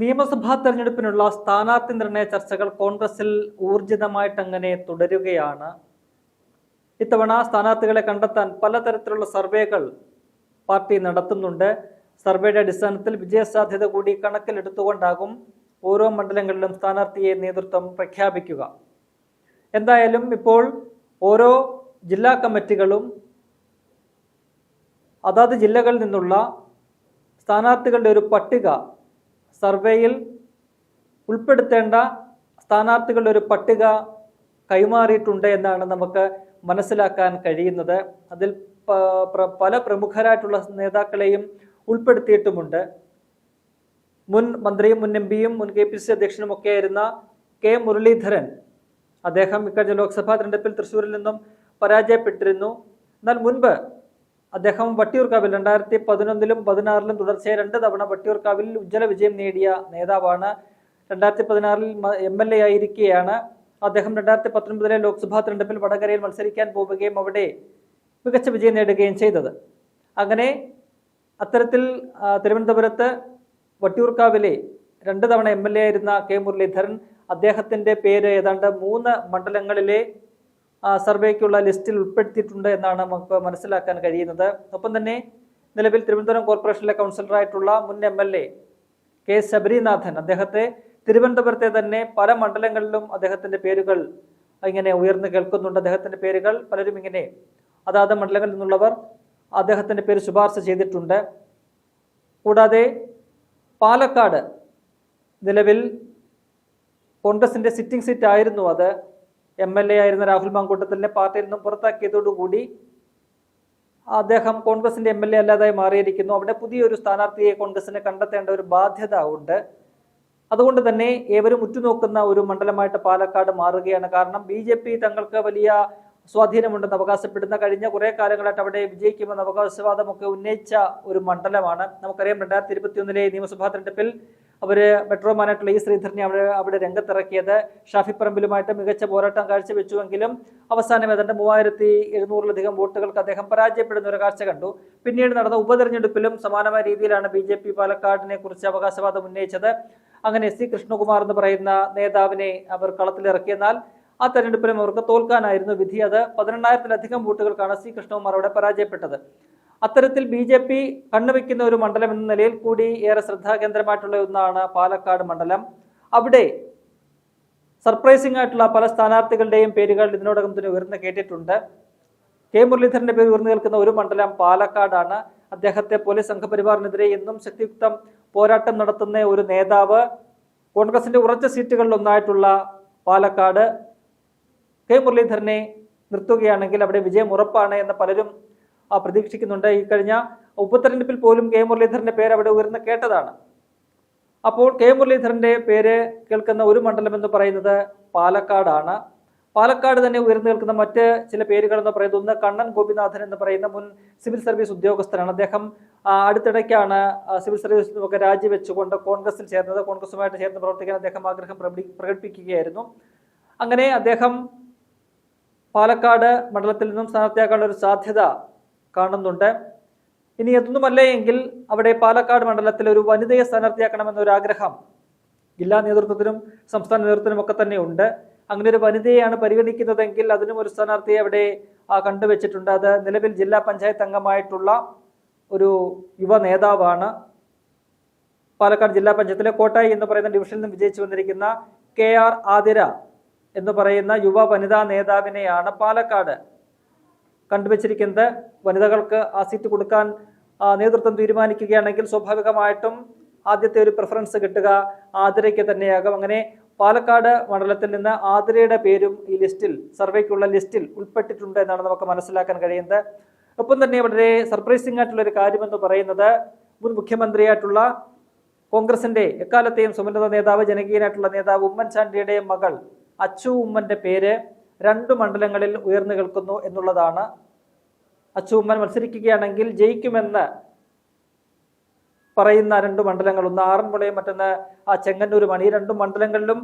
നിയമസഭാ തെരഞ്ഞെടുപ്പിനുള്ള സ്ഥാനാർത്ഥി നിർണയ ചർച്ചകൾ കോൺഗ്രസിൽ ഊർജിതമായിട്ടങ്ങനെ തുടരുകയാണ്. ഇത്തവണ സ്ഥാനാർത്ഥികളെ കണ്ടെത്താൻ പലതരത്തിലുള്ള സർവേകൾ പാർട്ടി നടത്തുന്നുണ്ട്. സർവേയുടെ അടിസ്ഥാനത്തിൽ വിജയസാധ്യത കൂടി കണക്കിലെടുത്തുകൊണ്ടാകും ഓരോ മണ്ഡലങ്ങളിലും സ്ഥാനാർത്ഥിയെ നേതൃത്വം പ്രഖ്യാപിക്കുക. എന്തായാലും ഇപ്പോൾ ഓരോ ജില്ലാ കമ്മിറ്റികളും അതാത് ജില്ലകളിൽ നിന്നുള്ള സ്ഥാനാർത്ഥികളുടെ ഒരു പട്ടിക സർവേയിൽ ഉൾപ്പെടുത്തേണ്ട സ്ഥാനാർത്ഥികളുടെ ഒരു പട്ടിക കൈമാറിയിട്ടുണ്ട് എന്നാണ് നമുക്ക് മനസ്സിലാക്കാൻ കഴിയുന്നത്. അതിൽ പല പ്രമുഖരായിട്ടുള്ള നേതാക്കളെയും ഉൾപ്പെടുത്തിയിട്ടുമുണ്ട്. മുൻ മന്ത്രിയും മുൻ എംപിയും മുൻ KPCC അധ്യക്ഷനുമൊക്കെ ആയിരുന്ന K. മുരളീധരൻ, അദ്ദേഹം ഇക്കഴിഞ്ഞ ലോക്സഭാ തെരഞ്ഞെടുപ്പിൽ തൃശ്ശൂരിൽ നിന്നും പരാജയപ്പെട്ടിരുന്നു. എന്നാൽ മുൻപ് അദ്ദേഹം വട്ടിയൂർക്കാവിൽ 2011-ലും 2016-ലും തുടർച്ചയായി 2 തവണ വട്ടിയൂർക്കാവിൽ ഉജ്ജ്വല വിജയം നേടിയ നേതാവാണ്. 2016-ൽ MLA ആയിരിക്കെയാണ് അദ്ദേഹം 2019-ലെ ലോക്സഭാ തെരഞ്ഞെടുപ്പിൽ വടകരയിൽ മത്സരിക്കാൻ പോവുകയും അവിടെ മികച്ച വിജയം നേടുകയും ചെയ്തത്. അങ്ങനെ അത്തരത്തിൽ തിരുവനന്തപുരത്ത് വട്ടിയൂർക്കാവിലെ 2 തവണ MLA ആയിരുന്ന K. മുരളീധരൻ, അദ്ദേഹത്തിൻ്റെ പേര് ഏതാണ്ട് 3 മണ്ഡലങ്ങളിലെ സർവേക്കുള്ള ലിസ്റ്റിൽ ഉൾപ്പെടുത്തിയിട്ടുണ്ട് എന്നാണ് നമുക്ക് മനസ്സിലാക്കാൻ കഴിയുന്നത്. ഒപ്പം തന്നെ നിലവിൽ തിരുവനന്തപുരം കോർപ്പറേഷനിലെ കൗൺസിലറായിട്ടുള്ള മുൻ MLA K. ശബരിനാഥൻ, അദ്ദേഹത്തെ തിരുവനന്തപുരത്തെ തന്നെ പല മണ്ഡലങ്ങളിലും അദ്ദേഹത്തിൻ്റെ പേരുകൾ ഇങ്ങനെ ഉയർന്നു കേൾക്കുന്നുണ്ട്. അദ്ദേഹത്തിൻ്റെ പേരുകൾ പലരും ഇങ്ങനെ അതാത് മണ്ഡലങ്ങളിൽ നിന്നുള്ളവർ അദ്ദേഹത്തിൻ്റെ പേര് ശുപാർശ ചെയ്തിട്ടുണ്ട്. കൂടാതെ പാലക്കാട് നിലവിൽ കോൺഗ്രസിൻ്റെ സിറ്റിംഗ് സീറ്റ് ആയിരുന്നു. അത് MLA ആയിരുന്ന രാഹുൽ മാങ്കൂട്ടത്തിലിനെ പാർട്ടിയിൽ നിന്നും പുറത്താക്കിയതോടുകൂടി അദ്ദേഹം കോൺഗ്രസിൻ്റെ MLA അല്ലാതായി മാറിയിരിക്കുന്നു. അവിടെ പുതിയൊരു സ്ഥാനാർത്ഥിയെ കോൺഗ്രസിന് കണ്ടെത്തേണ്ട ഒരു ബാധ്യത ഉണ്ട്. അതുകൊണ്ട് തന്നെ ഏവരും ഉറ്റുനോക്കുന്ന ഒരു മണ്ഡലമായിട്ട് പാലക്കാട് മാറുകയാണ്. കാരണം BJP തങ്ങൾക്ക് വലിയ സ്വാധീനമുണ്ടെന്ന് അവകാശപ്പെടുന്ന കഴിഞ്ഞ കുറേ കാലങ്ങളായിട്ട് അവിടെ വിജയിക്കുമെന്ന അവകാശവാദമൊക്കെ ഉന്നയിച്ച ഒരു മണ്ഡലമാണ്. നമുക്കറിയാം 2021-ലെ നിയമസഭാ തെരഞ്ഞെടുപ്പിൽ അവർ മെട്രോമാനായിട്ടുള്ള E. ശ്രീധരനെ അവിടെ രംഗത്തിറക്കിയത്. ഷാഫി പറമ്പിലുമായിട്ട് മികച്ച പോരാട്ടം കാഴ്ചവെച്ചുവെങ്കിലും അവസാനം ഏതാണ്ട് 3700-ലധികം വോട്ടുകൾക്ക് അദ്ദേഹം പരാജയപ്പെടുന്ന ഒരു കാഴ്ച കണ്ടു. പിന്നീട് നടന്ന ഉപതെരഞ്ഞെടുപ്പിലും സമാനമായ രീതിയിലാണ് BJP പാലക്കാടിനെ കുറിച്ച് അവകാശവാദം ഉന്നയിച്ചത്. അങ്ങനെ C. കൃഷ്ണകുമാർ എന്ന് പറയുന്ന നേതാവിനെ അവർ കളത്തിലിറക്കിയെന്നാൽ ആ തെരഞ്ഞെടുപ്പിലും അവർക്ക് തോൽക്കാനായിരുന്നു വിധി. അത് 18,000-ലധികം വോട്ടുകൾക്കാണ് C. കൃഷ്ണകുമാർ അവിടെ പരാജയപ്പെട്ടത്. അത്തരത്തിൽ BJP കണ്ണുവെക്കുന്ന ഒരു മണ്ഡലം എന്ന നിലയിൽ കൂടി ഏറെ ശ്രദ്ധാകേന്ദ്രമായിട്ടുള്ള ഒന്നാണ് പാലക്കാട് മണ്ഡലം. അവിടെ സർപ്രൈസിംഗ് ആയിട്ടുള്ള പല സ്ഥാനാർത്ഥികളുടെയും പേരുകൾ ഇതിനോടകം തന്നെ ഉയർന്നു കേട്ടിട്ടുണ്ട്. K. മുരളീധരന്റെ പേര് ഉയർന്നു കേൾക്കുന്ന ഒരു മണ്ഡലം പാലക്കാടാണ്. അദ്ദേഹത്തെ പോലീസ് സംഘപരിവാറിനെതിരെ എന്നും ശക്തിയുക്തം പോരാട്ടം നടത്തുന്ന ഒരു നേതാവ്, കോൺഗ്രസിന്റെ ഉറച്ച സീറ്റുകളിൽ ഒന്നായിട്ടുള്ള പാലക്കാട് K. മുരളീധരനെ നിർത്തുകയാണെങ്കിൽ അവിടെ വിജയം ഉറപ്പാണ് എന്ന് പലരും പ്രതീക്ഷിക്കുന്നുണ്ട്. ഈ കഴിഞ്ഞ ഉപതെരഞ്ഞെടുപ്പിൽ പോലും K. മുരളീധരന്റെ പേര് അവിടെ ഉയർന്നു കേട്ടതാണ്. അപ്പോൾ K. മുരളീധരന്റെ പേര് കേൾക്കുന്ന ഒരു മണ്ഡലം എന്ന് പറയുന്നത് പാലക്കാടാണ്. പാലക്കാട് തന്നെ ഉയർന്നു കേൾക്കുന്ന മറ്റ് ചില പേരുകൾ എന്ന് പറയുന്നത് ഒന്ന് കണ്ണൻ ഗോപിനാഥൻ എന്ന് പറയുന്ന മുൻ സിവിൽ സർവീസ് ഉദ്യോഗസ്ഥനാണ്. അദ്ദേഹം അടുത്തിടയ്ക്കാണ് സിവിൽ സർവീസിൽ നിന്നൊക്കെ രാജിവെച്ചുകൊണ്ട് കോൺഗ്രസിൽ ചേർന്നത്. കോൺഗ്രസുമായിട്ട് ചേർന്ന് പ്രവർത്തിക്കാൻ അദ്ദേഹം ആഗ്രഹം പ്രകടിപ്പിക്കുകയായിരുന്നു. അങ്ങനെ അദ്ദേഹം പാലക്കാട് മണ്ഡലത്തിൽ നിന്നും സ്ഥാനാർത്ഥിയാക്കാനുള്ള ഒരു സാധ്യത കാണുന്നുണ്ട്. ഇനി അതൊന്നുമല്ല എങ്കിൽ അവിടെ പാലക്കാട് മണ്ഡലത്തിൽ ഒരു വനിതയെ സ്ഥാനാർത്ഥിയാക്കണമെന്നൊരു ആഗ്രഹം ജില്ലാ നേതൃത്വത്തിനും സംസ്ഥാന നേതൃത്വത്തിനും ഒക്കെ തന്നെ ഉണ്ട്. അങ്ങനെ ഒരു വനിതയെയാണ് പരിഗണിക്കുന്നതെങ്കിൽ അതിനും ഒരു സ്ഥാനാർത്ഥിയെ അവിടെ കണ്ടുവച്ചിട്ടുണ്ട്. അത് നിലവിൽ ജില്ലാ പഞ്ചായത്ത് അംഗമായിട്ടുള്ള ഒരു യുവ നേതാവാണ്. പാലക്കാട് ജില്ലാ പഞ്ചായത്തിലെ കോട്ടായി എന്ന് പറയുന്ന ഡിവിഷനിൽ നിന്ന് വിജയിച്ചു വന്നിരിക്കുന്ന KR ആതിര എന്ന് പറയുന്ന യുവ വനിതാ നേതാവിനെയാണ് പാലക്കാട് കണ്ടുവച്ചിരിക്കുന്നത്. വനിതകൾക്ക് ആ സീറ്റ് കൊടുക്കാൻ നേതൃത്വം തീരുമാനിക്കുകയാണെങ്കിൽ സ്വാഭാവികമായിട്ടും ആദ്യത്തെ ഒരു പ്രിഫറൻസ് കിട്ടുക ആതിരയ്ക്ക് തന്നെയാകും. അങ്ങനെ പാലക്കാട് മണ്ഡലത്തിൽ നിന്ന് ആതിരയുടെ പേരും ഈ ലിസ്റ്റിൽ, സർവേക്കുള്ള ലിസ്റ്റിൽ ഉൾപ്പെട്ടിട്ടുണ്ട് എന്നാണ് നമുക്ക് മനസ്സിലാക്കാൻ കഴിയുന്നത്. ഒപ്പം തന്നെ വളരെ സർപ്രൈസിംഗ് ആയിട്ടുള്ള ഒരു കാര്യമെന്ന് പറയുന്നത് മുൻ മുഖ്യമന്ത്രിയായിട്ടുള്ള കോൺഗ്രസിന്റെ എക്കാലത്തെയും സുമനത നേതാവ്, ജനകീയനായിട്ടുള്ള നേതാവ് ഉമ്മൻചാണ്ടിയുടെ മകൾ അച്ചു ഉമ്മന്റെ പേര് 2 മണ്ഡലങ്ങളിൽ ഉയർന്നു കേൾക്കുന്നു എന്നുള്ളതാണ്. അച്ചു ഉമ്മൻ മത്സരിക്കുകയാണെങ്കിൽ ജയിക്കുമെന്ന് പറയുന്ന 2 മണ്ഡലങ്ങൾ, ഒന്ന് ആറന്മുളയും മറ്റൊന്ന് ചെങ്ങന്നൂരുമാണ്. ഈ 2 മണ്ഡലങ്ങളിലും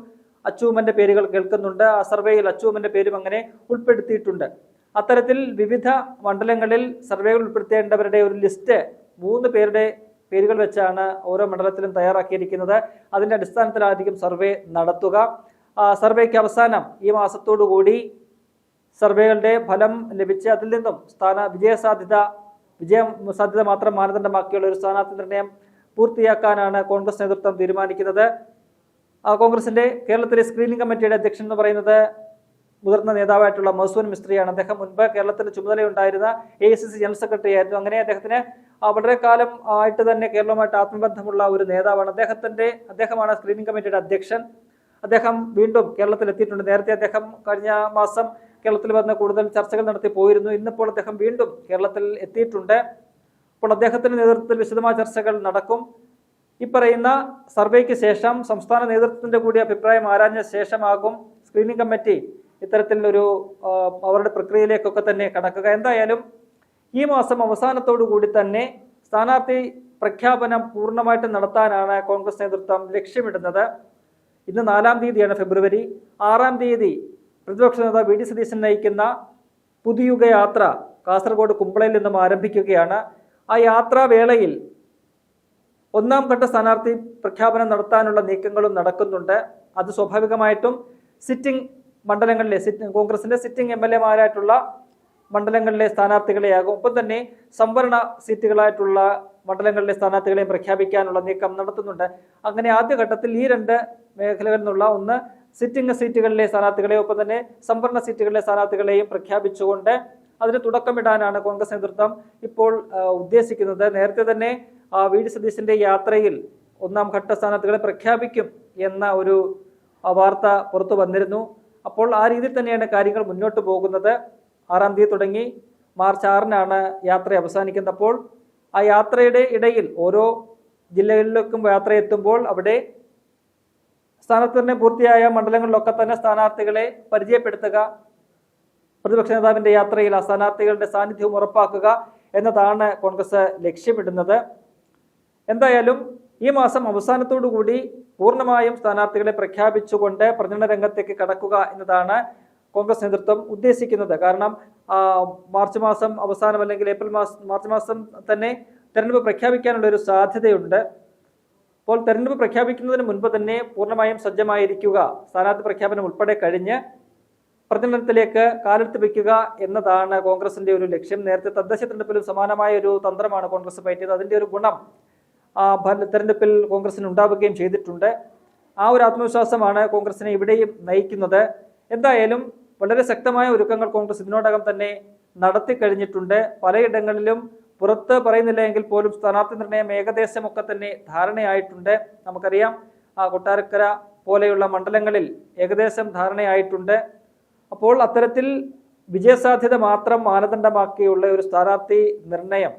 അച്ചു ഉമ്മന്റെ പേരുകൾ കേൾക്കുന്നുണ്ട്. ആ സർവേയിൽ അച്ചു ഉമ്മന്റെ പേരും അങ്ങനെ ഉൾപ്പെടുത്തിയിട്ടുണ്ട്. അത്തരത്തിൽ വിവിധ മണ്ഡലങ്ങളിൽ സർവേകൾ ഉൾപ്പെടുത്തേണ്ടവരുടെ ഒരു ലിസ്റ്റ് 3 പേരുടെ പേരുകൾ വെച്ചാണ് ഓരോ മണ്ഡലത്തിലും തയ്യാറാക്കിയിരിക്കുന്നത്. അതിൻ്റെ അടിസ്ഥാനത്തിലായിരിക്കും സർവേ നടത്തുക. സർവേക്ക് അവസാനം ഈ മാസത്തോടു കൂടി സർവേകളുടെ ഫലം ലഭിച്ച് അതിൽ നിന്നും വിജയ സാധ്യത മാത്രം മാനദണ്ഡമാക്കിയുള്ള ഒരു സ്ഥാനാർത്ഥി നിർണയം പൂർത്തിയാക്കാനാണ് കോൺഗ്രസ് നേതൃത്വം തീരുമാനിക്കുന്നത്. കോൺഗ്രസിന്റെ കേരളത്തിലെ സ്ക്രീനിംഗ് കമ്മിറ്റിയുടെ അധ്യക്ഷൻ എന്ന് മുതിർന്ന നേതാവായിട്ടുള്ള മഹ്സൂൻ മിസ്ത്രിയാണ്. അദ്ദേഹം മുൻപ് കേരളത്തിന് ചുമതലയുണ്ടായിരുന്ന AICC ജനറൽ സെക്രട്ടറി ആയിരുന്നു. അങ്ങനെ അദ്ദേഹത്തിന് വളരെ കാലം ആയിട്ട് തന്നെ കേരളവുമായിട്ട് ആത്മബന്ധമുള്ള ഒരു നേതാവാണ്. അദ്ദേഹമാണ് സ്ക്രീനിംഗ് കമ്മിറ്റിയുടെ അധ്യക്ഷൻ. അദ്ദേഹം വീണ്ടും കേരളത്തിൽ എത്തിയിട്ടുണ്ട്. നേരത്തെ അദ്ദേഹം കഴിഞ്ഞ മാസം കേരളത്തിൽ വന്ന് കൂടുതൽ ചർച്ചകൾ നടത്തി പോയിരുന്നു. ഇന്നിപ്പോൾ അദ്ദേഹം വീണ്ടും കേരളത്തിൽ എത്തിയിട്ടുണ്ട്. അപ്പോൾ അദ്ദേഹത്തിന്റെ നേതൃത്വത്തിൽ വിശദമായ ചർച്ചകൾ നടക്കും. ഈ പറയുന്ന സർവേക്ക് ശേഷം സംസ്ഥാന നേതൃത്വത്തിന്റെ കൂടി അഭിപ്രായം ആരാഞ്ഞ ശേഷമാകും സ്ക്രീനിംഗ് കമ്മിറ്റി ഇത്തരത്തിലൊരു അവരുടെ പ്രക്രിയയിലേക്കൊക്കെ തന്നെ കടക്കുക. എന്തായാലും ഈ മാസം അവസാനത്തോടു കൂടി തന്നെ സ്ഥാനാർത്ഥി പ്രഖ്യാപനം പൂർണ്ണമായിട്ട് നടത്താനാണ് കോൺഗ്രസ് നേതൃത്വം ലക്ഷ്യമിടുന്നത്. ഇന്ന് 4-ാം തീയതിയാണ് ഫെബ്രുവരി. 6-ാം തീയതി പ്രതിപക്ഷ നേതാവ് VD സതീശൻ നയിക്കുന്ന പുതുയുഗ യാത്ര കാസർഗോഡ് കുമ്പളയിൽ നിന്നും ആരംഭിക്കുകയാണ്. ആ യാത്രാവേളയിൽ 1-ാം ഘട്ട സ്ഥാനാർത്ഥി പ്രഖ്യാപനം നടത്താനുള്ള നീക്കങ്ങളും നടക്കുന്നുണ്ട്. അത് സ്വാഭാവികമായിട്ടും സിറ്റിംഗ് മണ്ഡലങ്ങളിലെ കോൺഗ്രസിന്റെ സിറ്റിംഗ് MLA-മാരായിട്ടുള്ള മണ്ഡലങ്ങളിലെ സ്ഥാനാർത്ഥികളെയാകും. ഒപ്പം തന്നെ സംവരണ സീറ്റുകളായിട്ടുള്ള മണ്ഡലങ്ങളിലെ സ്ഥാനാർത്ഥികളെയും പ്രഖ്യാപിക്കാനുള്ള നീക്കം നടത്തുന്നുണ്ട്. അങ്ങനെ ആദ്യഘട്ടത്തിൽ ഈ 2 മേഖലകളിൽ നിന്നുള്ള ഒന്ന് സിറ്റിംഗ് സീറ്റുകളിലെ സ്ഥാനാർത്ഥികളെയും ഒപ്പം തന്നെ സംവരണ സീറ്റുകളിലെ സ്ഥാനാർത്ഥികളെയും പ്രഖ്യാപിച്ചുകൊണ്ട് അതിന് തുടക്കമിടാനാണ് കോൺഗ്രസ് നേതൃത്വം ഇപ്പോൾ ഉദ്ദേശിക്കുന്നത്. നേരത്തെ തന്നെ VD സതീശന്റെ യാത്രയിൽ 1-ാം ഘട്ട സ്ഥാനാർത്ഥികളെ പ്രഖ്യാപിക്കും എന്ന ഒരു വാർത്ത പുറത്തു വന്നിരുന്നു. അപ്പോൾ ആ രീതിയിൽ തന്നെയാണ് കാര്യങ്ങൾ മുന്നോട്ട് പോകുന്നത്. 6-ാം തീയതി തുടങ്ങി മാർച്ച് 6-നാണ് യാത്ര അവസാനിക്കുന്നത്. അപ്പോൾ ആ യാത്രയുടെ ഇടയിൽ ഓരോ ജില്ലകളിലേക്കും യാത്ര എത്തുമ്പോൾ അവിടെ സ്ഥാനാർത്ഥി പൂർത്തിയായ മണ്ഡലങ്ങളിലൊക്കെ തന്നെ സ്ഥാനാർത്ഥികളെ പരിചയപ്പെടുത്തുക, പ്രതിപക്ഷ നേതാവിന്റെ യാത്രയിൽ ആ സ്ഥാനാർത്ഥികളുടെ സാന്നിധ്യവും ഉറപ്പാക്കുക എന്നതാണ് കോൺഗ്രസ് ലക്ഷ്യമിടുന്നത്. എന്തായാലും ഈ മാസം അവസാനത്തോടു കൂടി പൂർണ്ണമായും സ്ഥാനാർത്ഥികളെ പ്രഖ്യാപിച്ചുകൊണ്ട് പ്രചരണ രംഗത്തേക്ക് കടക്കുക എന്നതാണ് കോൺഗ്രസ് നേതൃത്വം ഉദ്ദേശിക്കുന്നത്. കാരണം മാർച്ച് മാസം അവസാനം അല്ലെങ്കിൽ മാർച്ച് മാസം തന്നെ തെരഞ്ഞെടുപ്പ് പ്രഖ്യാപിക്കാനുള്ള ഒരു സാധ്യതയുണ്ട്. അപ്പോൾ തെരഞ്ഞെടുപ്പ് പ്രഖ്യാപിക്കുന്നതിന് മുൻപ് തന്നെ പൂർണ്ണമായും സജ്ജമായിരിക്കുക, സ്ഥാനാർത്ഥി പ്രഖ്യാപനം ഉൾപ്പെടെ കഴിഞ്ഞ് പ്രചരണത്തിലേക്ക് കാലെടുത്ത് വയ്ക്കുക എന്നതാണ് കോൺഗ്രസിന്റെ ഒരു ലക്ഷ്യം. നേരത്തെ തദ്ദേശ തെരഞ്ഞെടുപ്പിലും സമാനമായ ഒരു തന്ത്രമാണ് കോൺഗ്രസ് പയറ്റിയത്. അതിന്റെ ഒരു ഗുണം തെരഞ്ഞെടുപ്പിൽ കോൺഗ്രസിന് ഉണ്ടാവുകയും ചെയ്തിട്ടുണ്ട്. ആ ഒരു ആത്മവിശ്വാസമാണ് കോൺഗ്രസിനെ ഇവിടെയും നയിക്കുന്നത്. എന്തായാലും വളരെ ശക്തമായ ഒരുക്കങ്ങൾ കോൺഗ്രസ് ഇതിനോടകം തന്നെ നടത്തി കഴിഞ്ഞിട്ടുണ്ട്. പലയിടങ്ങളിലും പുറത്ത് പറയുന്നില്ല എങ്കിൽ പോലും സ്ഥാനാർത്ഥി നിർണയം ഏകദേശമൊക്കെ തന്നെ ധാരണയായിട്ടുണ്ട്. നമുക്കറിയാം കൊട്ടാരക്കര പോലെയുള്ള മണ്ഡലങ്ങളിൽ ഏകദേശം ധാരണയായിട്ടുണ്ട്. അപ്പോൾ അത്തരത്തിൽ വിജയസാധ്യത മാത്രം മാനദണ്ഡമാക്കിയുള്ള ഒരു സ്ഥാനാർത്ഥി നിർണയം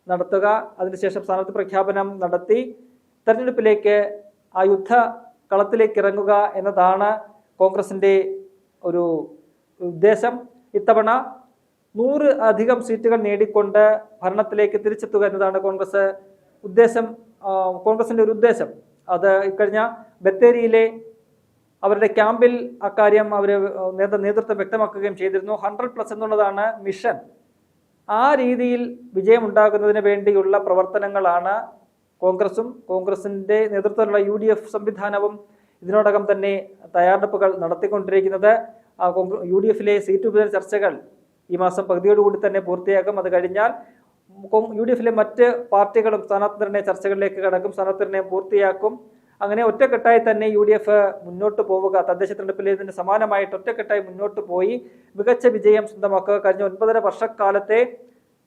നടത്തുക, അതിനുശേഷം സ്ഥാനാർത്ഥി പ്രഖ്യാപനം നടത്തി തെരഞ്ഞെടുപ്പിലേക്ക് ആ യുദ്ധ കളത്തിലേക്ക് ഇറങ്ങുക എന്നതാണ് കോൺഗ്രസിന്റെ ഒരു ഉദ്ദേശം. ഇത്തവണ 100 അധികം സീറ്റുകൾ നേടിക്കൊണ്ട് ഭരണത്തിലേക്ക് തിരിച്ചെത്തുക എന്നതാണ് കോൺഗ്രസിന്റെ ഒരു ഉദ്ദേശം. അത് ഇക്കഴിഞ്ഞ ബത്തേരിയിലെ അവരുടെ ക്യാമ്പിൽ അക്കാര്യം നേതൃത്വം വ്യക്തമാക്കുകയും ചെയ്തിരുന്നു. 100+ എന്നുള്ളതാണ് മിഷൻ. ആ രീതിയിൽ വിജയമുണ്ടാകുന്നതിന് വേണ്ടിയുള്ള പ്രവർത്തനങ്ങളാണ് കോൺഗ്രസിന്റെ നേതൃത്വത്തിലുള്ള UDF സംവിധാനവും ഇതിനോടകം തന്നെ തയ്യാറെടുപ്പുകൾ നടത്തിക്കൊണ്ടിരിക്കുന്നത്. UDF-ലെ സീറ്റ് വിഭജന ചർച്ചകൾ ഈ മാസം പകുതിയോടുകൂടി തന്നെ പൂർത്തിയാക്കും. അത് കഴിഞ്ഞാൽ UDF-ലെ മറ്റ് പാർട്ടികളും സ്ഥാനാർത്ഥി നിർണയ ചർച്ചകളിലേക്ക് കടക്കും, സ്ഥാനാർത്ഥി നിർണയം പൂർത്തിയാക്കും. അങ്ങനെ ഒറ്റക്കെട്ടായി തന്നെ UDF മുന്നോട്ട് പോവുക, തദ്ദേശ തെരഞ്ഞെടുപ്പിലേതിന് സമാനമായിട്ട് ഒറ്റക്കെട്ടായി മുന്നോട്ട് പോയി മികച്ച വിജയം സ്വന്തമാക്കുക. കഴിഞ്ഞ 9.5 വർഷക്കാലത്തെ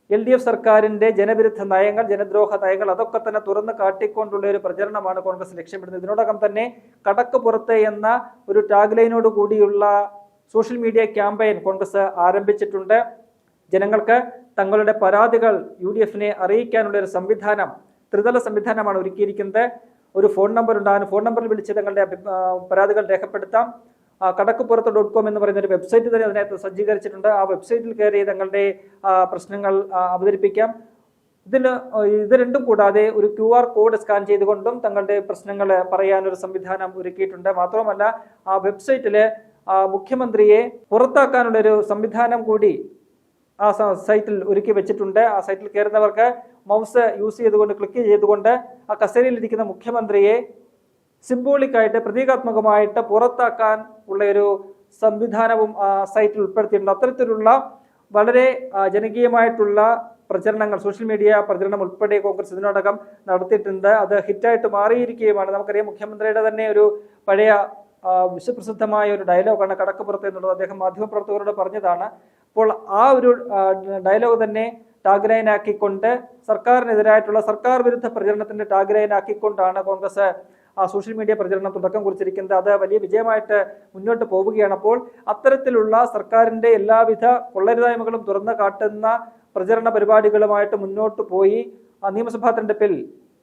LDF സർക്കാരിന്റെ ജനവിരുദ്ധ നയങ്ങൾ, ജനദ്രോഹ നയങ്ങൾ അതൊക്കെ തന്നെ തുറന്ന് കാട്ടിക്കൊണ്ടുള്ള ഒരു പ്രചരണമാണ് കോൺഗ്രസ് ലക്ഷ്യമിടുന്നത്. ഇതിനോടകം തന്നെ കടക്ക് പുറത്ത് എന്ന ഒരു ടാഗ്ലൈനോട് കൂടിയുള്ള സോഷ്യൽ മീഡിയ ക്യാമ്പയിൻ കോൺഗ്രസ് ആരംഭിച്ചിട്ടുണ്ട്. ജനങ്ങൾക്ക് തങ്ങളുടെ പരാതികൾ UDF-നെ അറിയിക്കാനുള്ള ഒരു സംവിധാനം, ത്രിതല സംവിധാനമാണ് ഒരുക്കിയിരിക്കുന്നത്. ഒരു ഫോൺ നമ്പർ ഉണ്ട്. ആ ഫോൺ നമ്പറിൽ വിളിച്ച് തങ്ങളുടെ പരാതികൾ രേഖപ്പെടുത്താം. കടക്കുപുറത്ത്.com എന്ന് പറയുന്ന ഒരു വെബ്സൈറ്റ് തന്നെ അതിനകത്ത് സജ്ജീകരിച്ചിട്ടുണ്ട്. ആ വെബ്സൈറ്റിൽ കയറി തങ്ങളുടെ പ്രശ്നങ്ങൾ അവതരിപ്പിക്കാം. ഇത് രണ്ടും കൂടാതെ ഒരു QR കോഡ് സ്കാൻ ചെയ്തുകൊണ്ടും തങ്ങളുടെ പ്രശ്നങ്ങൾ പറയാനൊരു സംവിധാനം ഒരുക്കിയിട്ടുണ്ട്. മാത്രവുമല്ല ആ വെബ്സൈറ്റില് മുഖ്യമന്ത്രിയെ പുറത്താക്കാനുള്ളൊരു സംവിധാനം കൂടി ആ സൈറ്റിൽ ഒരുക്കി വെച്ചിട്ടുണ്ട്. ആ സൈറ്റിൽ കയറുന്നവർക്ക് മൗസ് യൂസ് ചെയ്തുകൊണ്ട് ക്ലിക്ക് ചെയ്തുകൊണ്ട് ആ കസേരയിലിരിക്കുന്ന മുഖ്യമന്ത്രിയെ സിംബോളിക്കായിട്ട് പ്രതീകാത്മകമായിട്ട് പുറത്താക്കാൻ ഉള്ള ഒരു സംവിധാനവും സൈറ്റിൽ ഉൾപ്പെടുത്തിയിട്ടുണ്ട്. അത്തരത്തിലുള്ള വളരെ ജനകീയമായിട്ടുള്ള പ്രചരണങ്ങൾ, സോഷ്യൽ മീഡിയ പ്രചരണം ഉൾപ്പെടെ കോൺഗ്രസ് ഇതിനോടകം നടത്തിയിട്ടുണ്ട്. അത് ഹിറ്റായിട്ട് മാറിയിരിക്കുകയുമാണ്. നമുക്കറിയാം, മുഖ്യമന്ത്രിയുടെ തന്നെ ഒരു പഴയ വിശ്വപ്രസിദ്ധമായ ഒരു ഡയലോഗാണ് കടക്കപ്പുറത്ത് എന്നുള്ളത്. അദ്ദേഹം മാധ്യമപ്രവർത്തകരോട് പറഞ്ഞതാണ്. അപ്പോൾ ആ ഒരു ഡയലോഗ് തന്നെ ടാഗ് ആക്കിക്കൊണ്ട് സർക്കാരിനെതിരായിട്ടുള്ള സർക്കാർ വിരുദ്ധ പ്രചരണത്തിന്റെ ടാഗ് ആക്കിക്കൊണ്ടാണ് കോൺഗ്രസ് സോഷ്യൽ മീഡിയ പ്രചരണം തുടക്കം കുറിച്ചിരിക്കുന്നത്. അത് വലിയ വിജയമായിട്ട് മുന്നോട്ട് പോവുകയാണ്. അപ്പോൾ അത്തരത്തിലുള്ള സർക്കാരിന്റെ എല്ലാവിധ കൊള്ളരുതായ്മകളും തുറന്നു കാട്ടുന്ന പ്രചരണ പരിപാടികളുമായിട്ട് മുന്നോട്ട് പോയി നിയമസഭാ തെരഞ്ഞെടുപ്പിൽ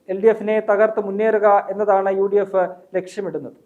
LDF തകർത്ത് മുന്നേറുക എന്നതാണ് UDF ലക്ഷ്യമിടുന്നത്.